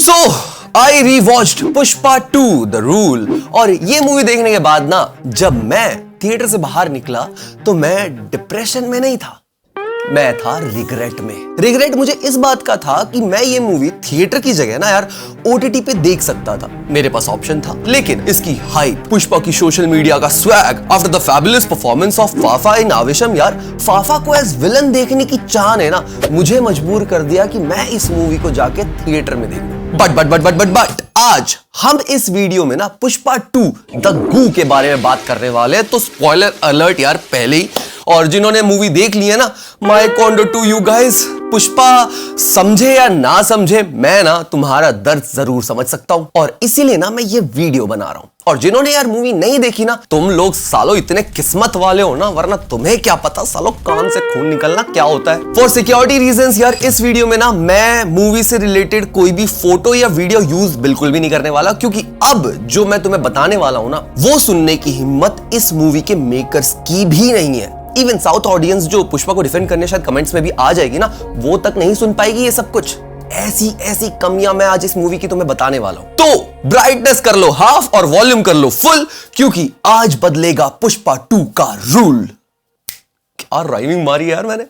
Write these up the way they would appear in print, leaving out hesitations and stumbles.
So I rewatched Pushpa 2 the rule. और ये movie देखने के बाद ना, जब मैं थिएटर से बाहर निकला तो मैं डिप्रेशन में नहीं था, मैं था रिग्रेट में। रिग्रेट मुझे इस बात का था कि मैं ये मूवी थिएटर की जगह ना यार ओटीटी पे देख सकता था, मेरे पास ऑप्शन था। लेकिन इसकी हाइप, पुष्पा की सोशल मीडिया का swag, after the fabulous performance of FaFa in Aavesham, यार फाफा को एज विलन देखने की चाह ने ना मुझे मजबूर कर दिया कि मैं इस मूवी को जाके थिएटर में देखूं। बट आज हम इस वीडियो में ना पुष्पा 2 द गू के बारे में बात करने वाले हैं। तो स्पॉइलर अलर्ट यार पहले ही, और जिन्होंने मूवी देख ली है ना, my condo to you guys. Pushpa समझे या ना समझे, मैं ना तुम्हारा दर्द जरूर समझ सकता हूं, और इसीलिए ना मैं ये वीडियो बना रहा हूं। और जिन्होंने यार मूवी नहीं देखी ना, तुम लोग सालों इतने किस्मत वाले हो ना, वरना तुम्हें क्या पता सालों कान से खून निकलना क्या होता है। फॉर सिक्योरिटी रीजंस यार इस वीडियो में ना मैं मूवी से रिलेटेड कोई भी फोटो या वीडियो यूज बिल्कुल भी नहीं करने वाला, क्योंकि अब जो मैं तुम्हें बताने वाला हूं ना, वो सुनने की हिम्मत इस मूवी के मेकर्स की भी नहीं है। इवन साउथ ऑडियंस जो पुष्पा को डिफेंड करने शायद कमेंट्स में भी आ जाएगी ना, वो तक नहीं सुन पाएगी ये सब कुछ। ऐसी कमियां मैं आज इस मूवी की तुम्हें बताने वाला हूं। तो ब्राइटनेस कर लो हाफ और वॉल्यूम कर लो फुल, क्योंकि आज बदलेगा पुष्पा 2 का रूल। क्या राइमिंग मारी यार मैंने।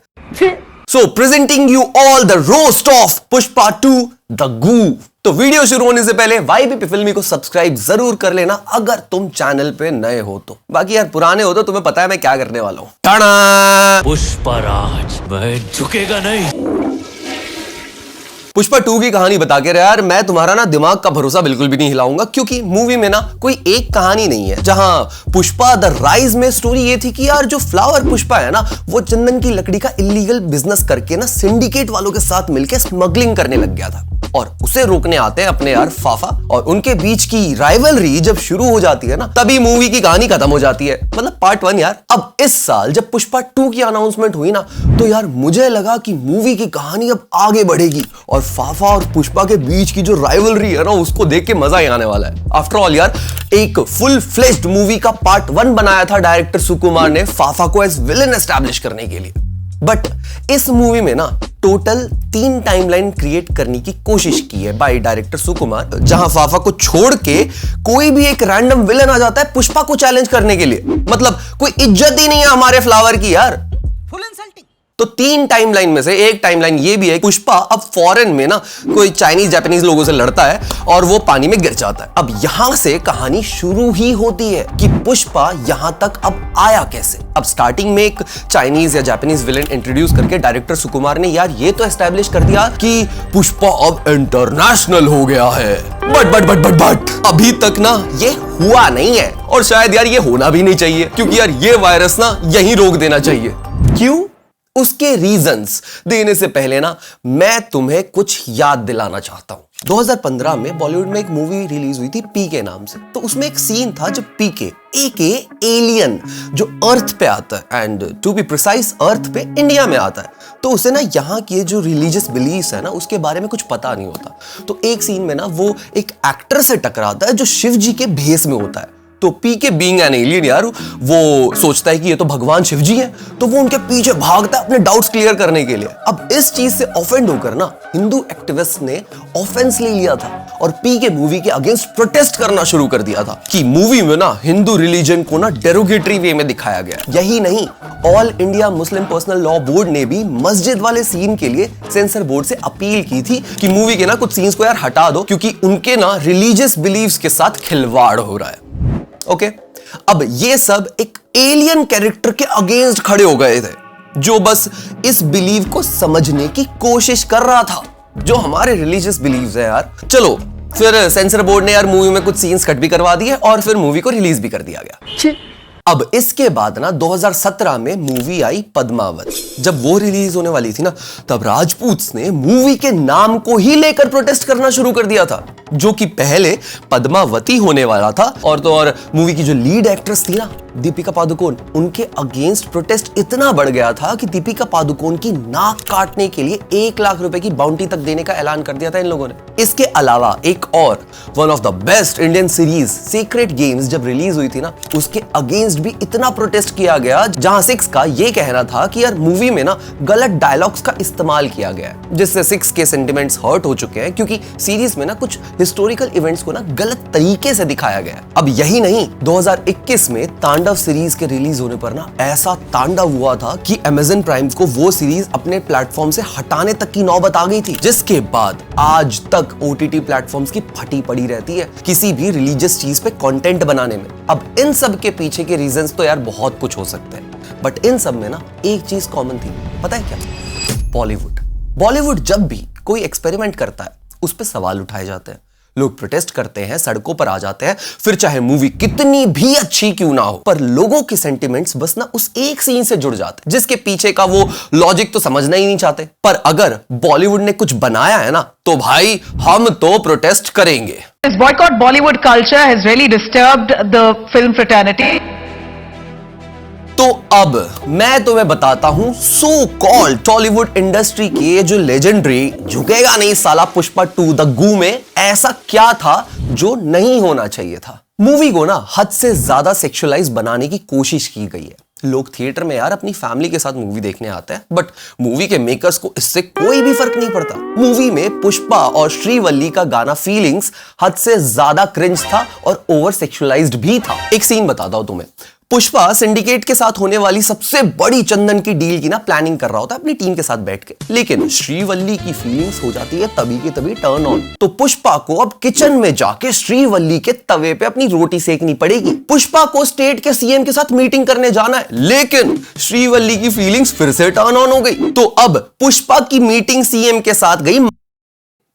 So presenting you all the roast of Pushpa 2 the goo. तो वीडियो शुरू होने से पहले YBP फिल्मी को सब्सक्राइब जरूर कर लेना अगर तुम चैनल पे नए हो तो। बाकी यार पुराने हो तो तुम्हें पता है मैं क्या करने वाला हूं। टाड़ा! पुष्पराज वह झुकेगा नहीं। पुष्पा 2 की कहानी बता के यार मैं तुम्हारा ना दिमाग का भरोसा बिल्कुल भी नहीं हिलाऊंगा, क्योंकि मूवी में ना कोई एक कहानी नहीं है। जहां पुष्पा द राइज में स्टोरी ये थी कि यार जो फ्लावर पुष्पा है ना, वो चंदन की लकड़ी का इलीगल बिजनेस करके ना सिंडिकेट वालों के साथ मिलकर स्मगलिंग करने लग गया था, और उसे रोकने आते हैं अपने यार फाफा, और उनके बीच की राइवलरी जब शुरू हो जाती है ना, तभी मूवी की कहानी खत्म हो जाती है। मतलब पार्ट 1 यार। अब इस साल जब पुष्पा 2 की अनाउंसमेंट हुई ना, तो यार मुझे लगा कि मूवी की कहानी अब आगे बढ़ेगी और फाफा और पुष्पा के बीच की जो राइवलरी है ना, उसको देख के मजा ही आने वाला है। आफ्टर ऑल यार एक फुल फ्लेश्ड मूवी का पार्ट 1 बनाया था डायरेक्टर सुकुमार ने फाफा को एज विलन एस्टैब्लिश करने के लिए। बट इस मूवी में ना टोटल 3 टाइमलाइन क्रिएट करने की कोशिश की है बाय डायरेक्टर सुकुमार, जहां फाफा को छोड़ के कोई भी एक रैंडम विलन आ जाता है पुष्पा को चैलेंज करने के लिए। मतलब कोई इज्जत ही नहीं है हमारे फ्लावर की यार। Full insulting. तो 3 टाइमलाइन में से एक टाइमलाइन ये भी है, पुष्पा अब फॉरेन में ना कोई चाइनीज जापानीज लोगों से लड़ता है और वो पानी में गिर जाता है। अब यहां से कहानी शुरू ही होती है कि पुष्पा यहां तक अब आया कैसे। अब स्टार्टिंग में एक चाइनीज या जापानीज विलेन इंट्रोड्यूस करके डायरेक्टर सुकुमार ने यार ये तो एस्टैब्लिश कर दिया कि पुष्पा अब इंटरनेशनल हो गया है। बट अभी तक ना ये हुआ नहीं है, और शायद यार ये होना भी नहीं चाहिए, क्योंकि यार ये वायरस ना यहीं रोक देना चाहिए। क्यों? उसके रीजंस देने से पहले ना मैं तुम्हें कुछ याद दिलाना चाहता हूं। 2015 में बॉलीवुड में एक मूवी रिलीज हुई थी पीके नाम से। तो उसमें एक सीन था जब पीके एके एलियन जो अर्थ पे आता है, एंड टू बी प्रिसाइज अर्थ पे इंडिया में आता है, तो उसे ना यहाँ के जो रिलीजियस बिलीव्स है ना उसके बारे में कुछ पता नहीं होता। तो एक सीन में ना वो एक एक्टर से टकराता है जो शिव जी के भेष में होता है। तो पीके बीइंग एन एलियन यार वो सोचता है कि ये तो भगवान शिव जी हैं, तो वो उनके पीछे भागता है अपने डाउट्स क्लियर करने के लिए। अब इस चीज से ऑफेंड होकर ना हिंदू एक्टिविस्ट ने ऑफेंस ले लिया था और पीके मूवी के अगेंस्ट प्रोटेस्ट करना शुरू कर दिया था कि मूवी में ना हिंदू रिलीजन को ना डेरोगेटरी वे में दिखाया गया। यही नहीं, all India Muslim personal law board ने भी मस्जिद वाले सीन के लिए सेंसर बोर्ड से अपील की थी कि मूवी के ना कुछ सीन्स को यार हटा दो, क्योंकि उनके ना रिलीजियस बिलीव्स के साथ खिलवाड़ हो रहा है। ओके, अब ये सब एक एलियन कैरेक्टर के अगेंस्ट खड़े हो गए थे जो बस इस बिलीव को समझने की कोशिश कर रहा था, जो हमारे रिलीजियस बिलीव्स है यार। चलो फिर सेंसर बोर्ड ने यार मूवी में कुछ सीन्स कट भी करवा दिए और फिर मूवी को रिलीज भी कर दिया गया। अब इसके बाद ना 2017 में मूवी आई पद्मावत। जब वो रिलीज होने वाली थी ना, तब राजपूत्स ने मूवी के नाम को ही लेकर प्रोटेस्ट करना शुरू कर दिया था, जो कि पहले पद्मावती होने वाला था। और तो और मूवी की जो लीड एक्ट्रेस थी ना दीपिका पादुकोण, उनके अगेंस्ट प्रोटेस्ट इतना बढ़ गया था कि दीपिका पादुकोण की नाक काटने के लिए 1 लाख रुपए की बाउंटी तक देने का ऐलान कर दिया था इन लोगों ने। इसके अलावा एक और one of the best Indian series secret games जब रिलीज हुई थी ना, उसके अगेंस्ट भी इतना प्रोटेस्ट किया गया, जहां 6 का ये कहना था कि यार मूवी में ना गलत डायलॉग्स का इस्तेमाल किया गया है, जिससे 6 के सेंटिमेंट्स हर्ट हो चुके हैं, क्योंकि सीरीज में ना कुछ हिस्टोरिकल इवेंट्स को ना गलत तरीके से दिखाया गया है। अब यही नहीं, 2021 में तांडव सीरीज के रिलीज होने पर ना ऐसा तांडव हुआ था कि Amazon प्राइम को वो सीरीज अपने प्लेटफॉर्म से हटाने तक की नौबत आ गई थी, जिसके बाद आज तक OTT प्लेटफॉर्म्स की फटी पड़ी रहती है किसी भी रिलीजियस चीज पे कंटेंट बनाने में। अब इन सब के पीछे के रीजंस तो यार बहुत कुछ हो सकते हैं, बट इन सब में ना एक चीज कॉमन थी, पता है क्या? बॉलीवुड जब भी कोई एक्सपेरिमेंट करता है उस पर सवाल उठाए जाते हैं, लोग प्रोटेस्ट करते हैं, सड़कों पर आ जाते हैं, फिर चाहे मूवी कितनी भी अच्छी क्यों ना हो, पर लोगों के सेंटिमेंट्स बस ना उस एक सीन से जुड़ जाते हैं, जिसके पीछे का वो लॉजिक तो समझना ही नहीं चाहते। पर अगर बॉलीवुड ने कुछ बनाया है ना, तो भाई हम तो प्रोटेस्ट करेंगे। This boycott Bollywood culture has really disturbed the film fraternity. तो अब मैं तुम्हें बताता हूं सो कॉल्ड टॉलीवुड इंडस्ट्री के जो लेजेंडरी झुकेगा नहीं साला पुष्पा 2 द गू में ऐसा क्या था जो नहीं होना चाहिए था। मूवी को ना हद से ज्यादा सेक्सुअलाइज बनाने की कोशिश की गई है। लोग थिएटर में यार अपनी फैमिली के साथ मूवी देखने आते हैं, बट मूवी के मेकर्स को इससे कोई भी फर्क नहीं पड़ता। मूवी में पुष्पा और श्रीवल्ली का गाना फीलिंग्स हद से ज्यादा क्रिंज था और ओवर सेक्सुअलाइज्ड भी था। एक सीन बताता हूं तुम्हें। पुष्पा सिंडिकेट के साथ होने वाली सबसे बड़ी चंदन की डील की ना प्लानिंग कर रहा होता है अपनी टीम के साथ बैठ के, लेकिन श्रीवल्ली की फीलिंग्स हो जाती है तभी के तभी टर्न ऑन। तो पुष्पा को अब किचन में जाके श्रीवल्ली के तवे पे अपनी रोटी सेकनी पड़ेगी। पुष्पा को स्टेट के सीएम के साथ मीटिंग करने जाना है, लेकिन श्रीवल्ली की फीलिंग्स फिर से टर्न ऑन हो गई। तो अब पुष्पा की मीटिंग सीएम के साथ गई,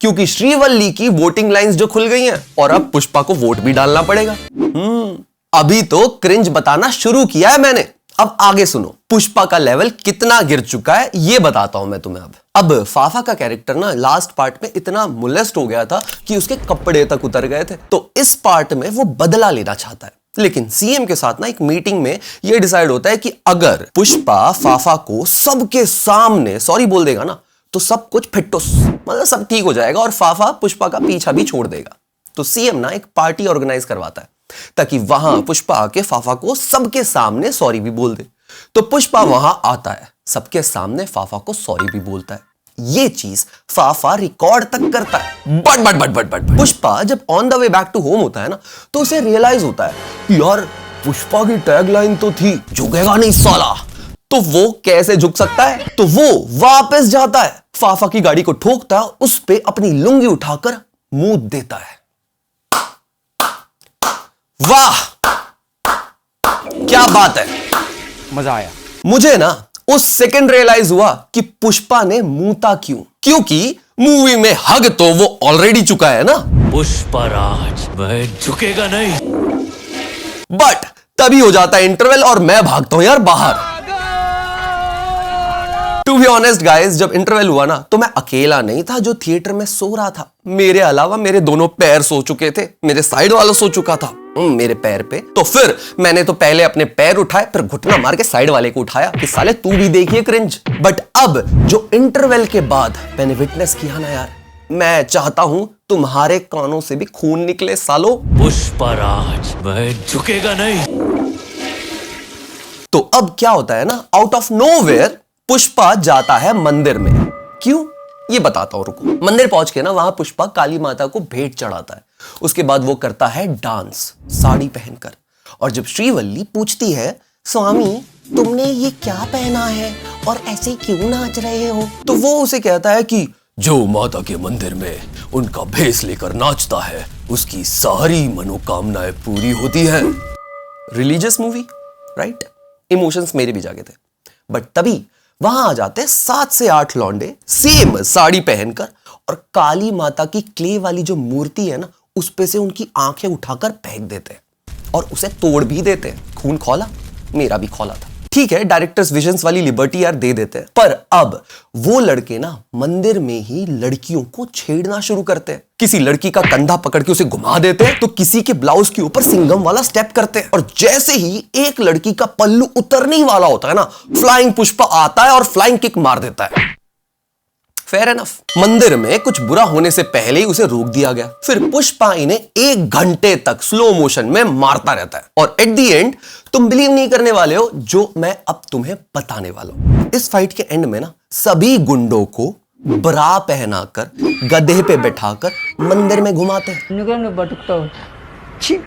क्योंकि श्रीवल्ली की वोटिंग लाइंस जो खुल गई हैं, और अब पुष्पा को वोट भी डालना पड़ेगा। अभी तो क्रिंज बताना शुरू किया है मैंने, अब आगे सुनो पुष्पा का लेवल कितना गिर चुका है ये बताता हूं मैं तुम्हें। अब फाफा का कैरेक्टर ना लास्ट पार्ट में इतना मोलेस्ट हो गया था कि उसके कपड़े तक उतर गए थे, तो इस पार्ट में वो बदला लेना चाहता है। लेकिन सीएम के साथ ना एक मीटिंग में ये डिसाइड होता है कि अगर पुष्पा फाफा को सबके सामने सॉरी बोल देगा ना, तो सब कुछ फिट्टुस, मतलब सब ठीक हो जाएगा और फाफा पुष्पा का पीछा भी छोड़ देगा। तो सीएम ना एक पार्टी ऑर्गेनाइज करवाता है ताकि वहां पुष्पा आके फाफा को सबके सामने सॉरी भी बोल दे। तो पुष्पा वहां आता है, सबके सामने फाफा को सॉरी भी बोलता है। ये चीज फाफा रिकॉर्ड तक करता है। बट पुष्पा जब on the way back to home होता है ना, तो उसे रियलाइज होता है यार पुष्पा की टैगलाइन तो थी झुकेगा नहीं साला, तो वो कैसे झुक सकता है। तो वो वापस जाता है, फाफा की गाड़ी को ठोकता है, उस पे अपनी लुंगी उठाकर मुंह देता है। वाह क्या बात है, मजा आया। मुझे ना उस सेकंड रियलाइज हुआ कि पुष्पा ने मूता क्यों, क्योंकि मूवी में हग तो वो ऑलरेडी चुका है ना। पुष्पराज वह झुकेगा नहीं। बट तभी हो जाता है इंटरवल और मैं भागता हूं यार बाहर। टू बी ऑनेस्ट गाइस, जब इंटरवल हुआ ना, तो मैं अकेला नहीं था जो थिएटर में सो रहा था। मेरे अलावा मेरे दोनों पैर सो चुके थे, मेरे साइड वाला सो चुका था मेरे पैर पे। तो फिर मैंने तो पहले अपने पैर उठाए, फिर घुटना मार के साइड वाले को उठाया कि साले तू भी देखिए क्रिंज। बट अब जो इंटरवल के बाद मैंने विटनेस किया ना यार, मैं चाहता हूं तुम्हारे कानों से भी खून निकले सालो। पुष्पराज वह झुकेगा नहीं। तो अब क्या होता है ना, आउट ऑफ नोवेयर पुष्पा जाता है मंदिर में। क्यों ये बताता हूं, रुको। मंदिर पहुंच के ना वहां पुष्पा काली माता को भेंट चढ़ाता है। उसके बाद वो करता है डांस साड़ी पहनकर, और जब श्रीवल्ली पूछती है स्वामी तुमने ये क्या पहना है और ऐसे क्यों नाच रहे हो, तो वो उसे कहता है कि जो माता के मंदिर में उनका भेष लेकर नाचता है उसकी सारी मनोकामनाएं पूरी होती है। रिलीजियस मूवी राइट, इमोशंस मेरे भी जागे थे। बट तभी वहां आ जाते 7 से 8 लौंडे सेम साड़ी पहनकर, और काली माता की क्ले वाली जो मूर्ति है ना, उस पे से उनकी आंखें उठाकर फेंक देते हैं और उसे तोड़ भी देते हैं। खून खौला, मेरा भी खौला था। ठीक है, डायरेक्टर्स विजन्स वाली लिबर्टी यार दे देते हैं, पर अब वो लड़के ना मंदिर में ही लड़कियों को छेड़ना शुरू करते हैं। किसी लड़की का कंधा पकड़ के उसे घुमा देते हैं, तो किसी के ब्लाउज के ऊपर सिंघम वाला स्टेप करते हैं, और जैसे ही एक लड़की का पल्लू उतरने ही वाला होता है ना, फ्लाइंग पुष्पा आता है और फ्लाइंग किक मार देता है। Fair enough. मंदिर में कुछ बुरा होने से पहले ही उसे रोक दिया गया। फिर पुष्पा इन्हें 1 घंटे तक स्लो मोशन में मारता रहता है, और एट द एंड तुम बिलीव नहीं करने वाले हो जो मैं अब तुम्हें बताने वाला हूं। इस फाइट के एंड में ना सभी गुंडों को ब्रा पहनाकर गधे पे बैठाकर मंदिर में घुमाते हैं।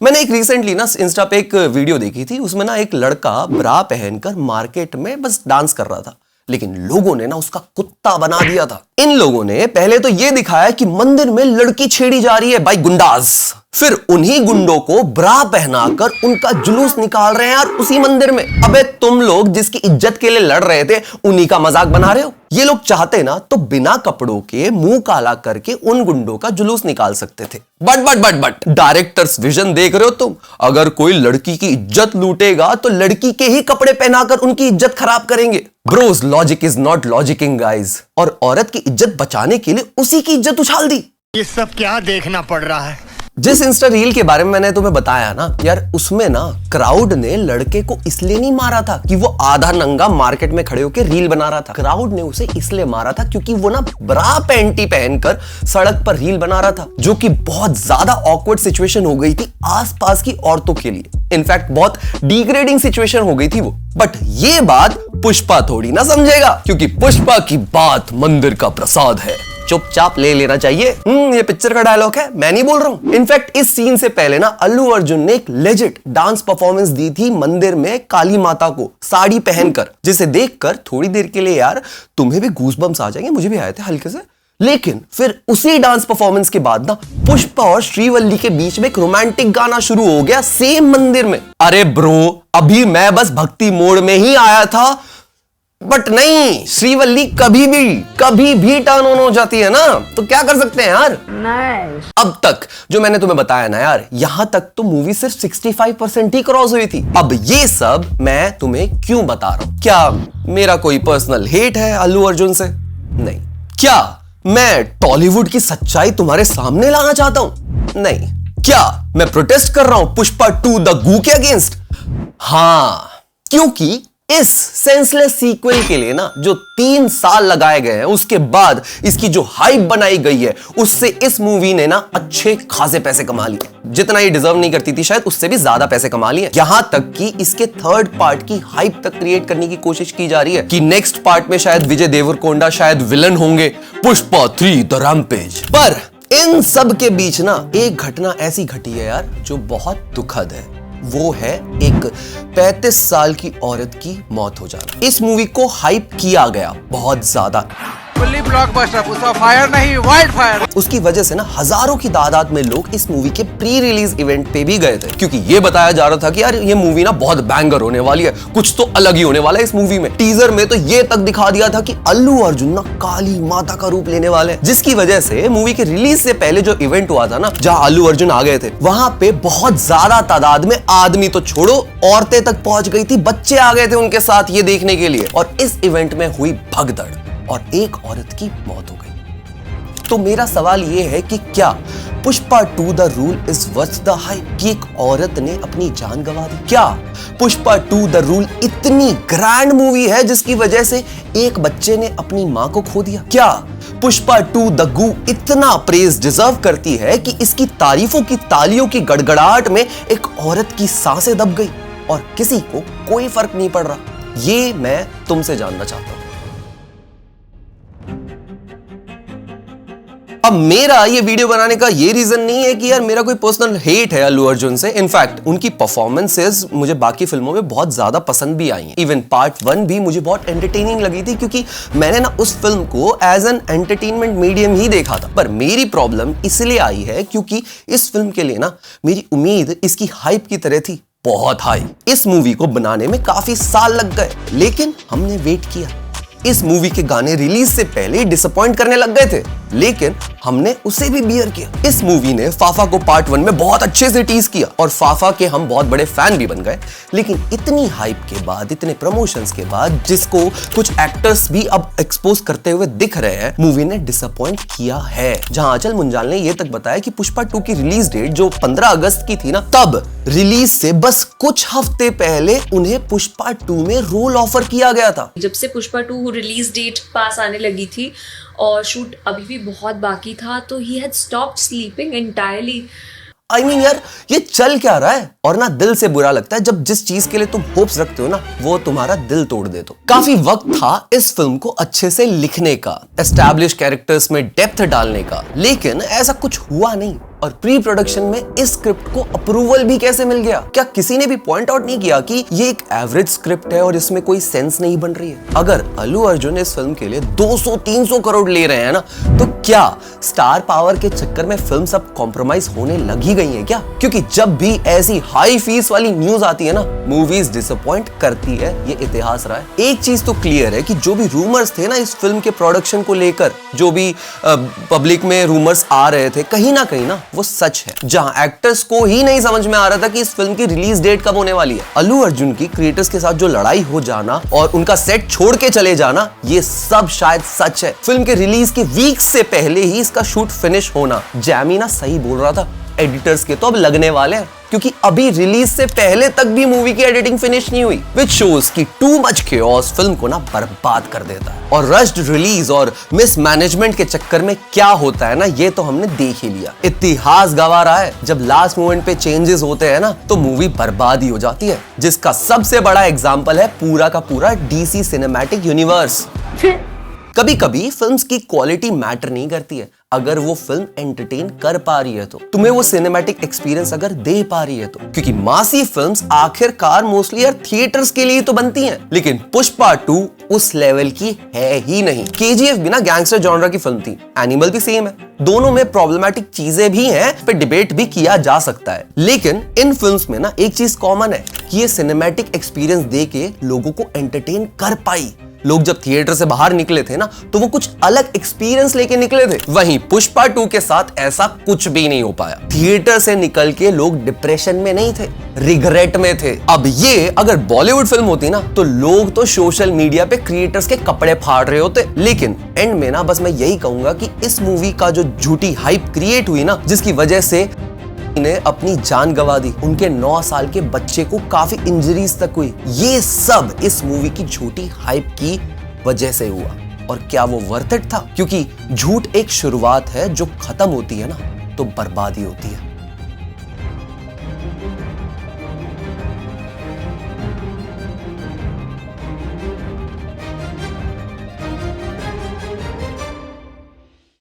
मैंने एक रिसेंटली ना इंस्टा पे एक वीडियो देखी थी, उसमें ना एक लड़का ब्रा पहनकर मार्केट में बस डांस कर रहा था, लेकिन लोगों ने ना उसका कुत्ता बना दिया था। इन लोगों ने पहले तो यह दिखाया कि मंदिर में लड़की छेड़ी जा रही है बाई गुंडाज, फिर उन्हीं गुंडों को ब्रा पहनाकर उनका जुलूस निकाल रहे हैं यार उसी मंदिर में। अबे तुम लोग जिसकी इज्जत के लिए लड़ रहे थे उन्हीं का मजाक बना रहे हो। ये लोग चाहते ना तो बिना कपड़ों के मुंह काला करके उन गुंडों का जुलूस निकाल सकते थे। बट डायरेक्टर्स विजन देख रहे हो तुम। अगर कोई लड़की की इज्जत लूटेगा तो लड़की के ही कपड़े पहनाकर उनकी इज्जत खराब करेंगे। Bros, logic is not logicking guys. और औरत की इज्जत बचाने के लिए उसी की इज्जत उछाल दी। ये सब क्या देखना पड़ रहा है? जिस इंस्टा रील के बारे में मैंने तुम्हें बताया ना यार, उसमें ना क्राउड ने लड़के को इसलिए नहीं मारा था कि वो आधा नंगा मार्केट में खड़े होकर रील बना रहा था। क्राउड ने उसे इसलिए मारा था क्योंकि वो ना ब्रा पैंटी पहनकर सड़क पर रील बना रहा था, जो कि बहुत ज्यादा ऑकवर्ड सिचुएशन हो गई थी आसपास की औरतों के लिए। इनफैक्ट बहुत डिग्रेडिंग सिचुएशन हो गई थी वो। बट ये बात पुष्पा थोड़ी ना समझेगा, क्योंकि पुष्पा की बात मंदिर का प्रसाद है, चुपचाप ले लेना चाहिए। ये पिक्चर का डायलॉग है, मैं नहीं बोल रहा हूं। इनफैक्ट इस सीन से पहले ना अल्लू अर्जुन ने एक लेजिट डांस परफॉर्मेंस दी थी मंदिर में काली माता को साड़ी पहनकर, जिसे देखकर थोड़ी देर के लिए यार तुम्हें भी गूज़बम्स आ जाएंगे, मुझे भी आए थे हल्के से। लेकिन फिर उसी डांस परफॉर्मेंस के बाद ना पुष्पा और श्रीवल्ली के बीच में एक रोमांटिक गाना शुरू हो गया सेम मंदिर में। अरे ब्रो, अभी मैं बस भक्ति मोड में ही आया था, बट नहीं, श्रीवल्ली कभी भी टर्न ऑन हो जाती है ना, तो क्या कर सकते हैं यार। Nice. अब तक जो मैंने तुम्हें बताया ना यार, यहां तक तो मूवी सिर्फ 65% ही क्रॉस हुई थी। अब ये सब मैं तुम्हें क्यों बता रहा हूं? क्या मेरा कोई पर्सनल हेट है अल्लू अर्जुन से? नहीं। क्या मैं टॉलीवुड की सच्चाई तुम्हारे सामने लाना चाहता हूं? नहीं। क्या मैं प्रोटेस्ट कर रहा हूं पुष्पा 2 द गू के अगेंस्ट? हां, क्योंकि इस सेंसलेस सीक्वल के लिए ना जो 3 साल लगाए गए हैं, उसके बाद इसकी जो हाइप बनाई गई है, उससे इस मूवी ने ना अच्छे खासे पैसे कमा लिए। जितना ये डिजर्व नहीं करती थी शायद उससे भी ज्यादा पैसे कमा लिए। यहां तक कि इसके 3rd पार्ट की हाइप तक क्रिएट करने की कोशिश की जा रही है कि नेक्स्ट पार्ट में शायद विजय देवरकोंडा शायद विलन होंगे, पुष्पा 3 द रैम्पेज। पर इन सब के बीच ना एक घटना ऐसी घटी है यार जो बहुत दुखद है। वो है एक 35 साल की औरत की मौत हो जाना। इस मूवी को हाइप किया गया बहुत ज्यादा, फुल्ली ब्लॉकबस्टर, उसका फायर नहीं वाइल्ड फायर। उसकी वजह से ना हजारों की तादाद में लोग इस मूवी के प्री रिलीज इवेंट पे भी गए थे, क्योंकि ये बताया जा रहा था कि यार ये मूवी ना बहुत बैंगर होने वाली है, कुछ तो अलग ही होने वाला है इस मूवी में। टीजर में तो ये तक दिखा दिया था कि अल्लू अर्जुन ना काली माता का रूप लेने वाले हैं, जिसकी वजह से मूवी के रिलीज से पहले जो इवेंट हुआ था ना, जहां अल्लू अर्जुन आ गए थे, वहां पे बहुत ज्यादा तादाद में आदमी तो छोड़ो औरतें तक पहुंच गई थी, बच्चे आ गए थे उनके साथ ये देखने के लिए। और इस इवेंट में हुई भगदड़ और एक औरत की मौत हो गई। तो मेरा सवाल यह है कि क्या Pushpa 2 the rule is worth the hype कि एक औरत ने अपनी जान गंवा दी? क्या पुष्पा 2 द रूल इतनी ग्रैंड मूवी है जिसकी वजह से एक बच्चे ने अपनी मां को खो दिया? क्या पुष्पा 2 द गू इतना प्रेज डिजर्व करती है कि इसकी तारीफों की तालियों की गड़गड़ाहट में एक औरत की सांसें दब गई और किसी को कोई फर्क नहीं पड़ रहा? ये मैं तुमसे जानना चाहता हूं। अब मेरा ये वीडियो बनाने का ये रीजन नहीं है कि यार मेरा कोई पर्सनल हेट है अल्लू अर्जुन से। इनफैक्ट उनकी परफॉर्मेंसेस मुझे बाकी फिल्मों में बहुत ज्यादा पसंद भी आई हैं। इवन पार्ट 1 भी मुझे बहुत एंटरटेनिंग लगी थी, क्योंकि मैंने ना उस फिल्म को एज एन एंटरटेनमेंट मीडियम ही देखा था। पर मेरी प्रॉब्लम इसलिए आई है क्योंकि इस फिल्म के लिए ना मेरी उम्मीद इसकी हाइप की तरह थी, बहुत हाई। इस मूवी को बनाने में काफी साल लग गए, लेकिन हमने वेट किया। इस मूवी के गाने रिलीज से पहले डिसअपॉइंट करने लग गए थे, लेकिन हमने उसे भी बियर किया। इस मूवी ने फाफा को पार्ट 1 में बहुत अच्छे से टीज किया और फाफा के हम बहुत बड़े फैन भी बन गए, लेकिन इतनी हाइप के बाद, इतने प्रमोशंस के बाद, जिसको कुछ एक्टर्स भी अब एक्सपोज करते हुए दिख रहे हैं, मूवी ने डिसअपॉइंट किया है। जहां आंचल मुंजाल ने यह तक बताया कि पुष्पा 2 की रिलीज डेट जो 15 अगस्त की थी ना, तब रिलीज से बस कुछ हफ्ते पहले उन्हें पुष्पा 2 में रोल ऑफर किया गया था। जब से पुष्पा 2 रिलीज डेट पास आने लगी थी और शूट अभी भी बहुत बाकी था, तो he had stopped sleeping entirely. I mean यार, ये चल क्या रहा है? और ना दिल से बुरा लगता है जब जिस चीज के लिए तुम होप्स रखते हो ना, वो तुम्हारा दिल तोड़ दे। तो काफी वक्त था इस फिल्म को अच्छे से लिखने का, एस्टैब्लिश कैरेक्टर्स में डेप्थ डालने का, लेकिन ऐसा कुछ हुआ नहीं। और प्री प्रोडक्शन में इस स्क्रिप्ट को अप्रूवल भी कैसे मिल गया? क्या किसी ने भी पॉइंट आउट नहीं किया कि ये एक एवरेज स्क्रिप्ट है और इसमें कोई सेंस नहीं बन रही है? अगर अल्लू अर्जुन इस फिल्म के लिए 200-300 करोड़ ले रहे हैं ना, तो क्या स्टार पावर के चक्कर में फिल्म सब कॉम्प्रोमाइज होने लगी गई है क्या? क्योंकि जब भी ऐसी हाई फीस वाली न्यूज आती है ना, मूवीज डिसअपॉइंट करती है, ये इतिहास रहा है। एक चीज तो क्लियर है कि जो भी रूमर्स थे ना इस फिल्म के प्रोडक्शन को लेकर, जो भी पब्लिक में रूमर्स आ रहे थे, कहीं ना वो सच है। जहां एक्टर्स को ही नहीं समझ में आ रहा था कि इस फिल्म की रिलीज डेट कब होने वाली है। अल्लू अर्जुन की क्रिएटर्स के साथ जो लड़ाई हो जाना और उनका सेट छोड़ के चले जाना, ये सब शायद सच है। फिल्म के रिलीज के वीक्स से पहले ही इसका शूट फिनिश होना, जैमी ना सही बोल रहा था, एडिटर्स के तो अब लगने वाले हैं, क्योंकि अभी रिलीज से पहले तक भी मूवी की एडिटिंग फिनिश नहीं हुई, which shows कि टू मच chaos फिल्म को ना बर्बाद कर देता है। और रश्ड रिलीज और मिसमैनेजमेंट के चक्कर में क्या होता है ना, ये तो हमने देख ही लिया। इतिहास गवा रहा है, जब लास्ट मोमेंट पे चेंजेस होते हैं ना, तो मूवी बर्बाद ही हो जाती है, जिसका सबसे बड़ा एग्जाम्पल है पूरा का पूरा DC सिनेमैटिक यूनिवर्स। कभी कभी फिल्म्स की क्वालिटी मैटर नहीं करती है, अगर वो फिल्म एंटरटेन कर पा रही है तो, तुम्हें वो सिनेमैटिक एक्सपीरियंस अगर दे पा रही है तो। क्योंकि मासी फिल्म्स आखिरकार मोस्टली यार थिएटर्स के लिए तो बनती हैं, लेकिन पुष्पा 2 उस लेवल की है ही नहीं। KGF भी ना गैंगस्टर जॉनरा की फिल्म थी, एनिमल भी सेम है, दोनों में प्रॉब्लमैटिक चीजें भी हैं, पे डिबेट भी किया जा सकता है, लेकिन इन फिल्म्स में ना एक चीज कॉमन है कि ये सिनेमैटिक एक्सपीरियंस दे के लोगों को एंटरटेन कर पाई। लोग जब थिएटर से बाहर निकले थे ना, तो वो कुछ अलग एक्सपीरियंस लेके निकले थे। वहीं पुष्पा 2 के साथ ऐसा कुछ भी नहीं हो पाया। थिएटर से निकल के लोग डिप्रेशन में नहीं थे, रिग्रेट में थे। अब ये अगर बॉलीवुड फिल्म होती ना, तो लोग तो सोशल मीडिया पे क्रिएटर्स के कपड़े फाड़ रहे होते। लेकिन एंड में ना बस मैं यही कहूंगा कि इस मूवी का जो झूठी हाइप क्रिएट हुई ना, जिसकी वजह से ने अपनी जान गंवा दी, उनके 9 साल के बच्चे को काफी इंजरीज तक हुई, ये सब इस मूवी की झूठी हाइप की वजह से हुआ। और क्या वो वर्थ इट था? क्योंकि झूठ एक शुरुआत है, जो खत्म होती है ना, तो बर्बादी होती है।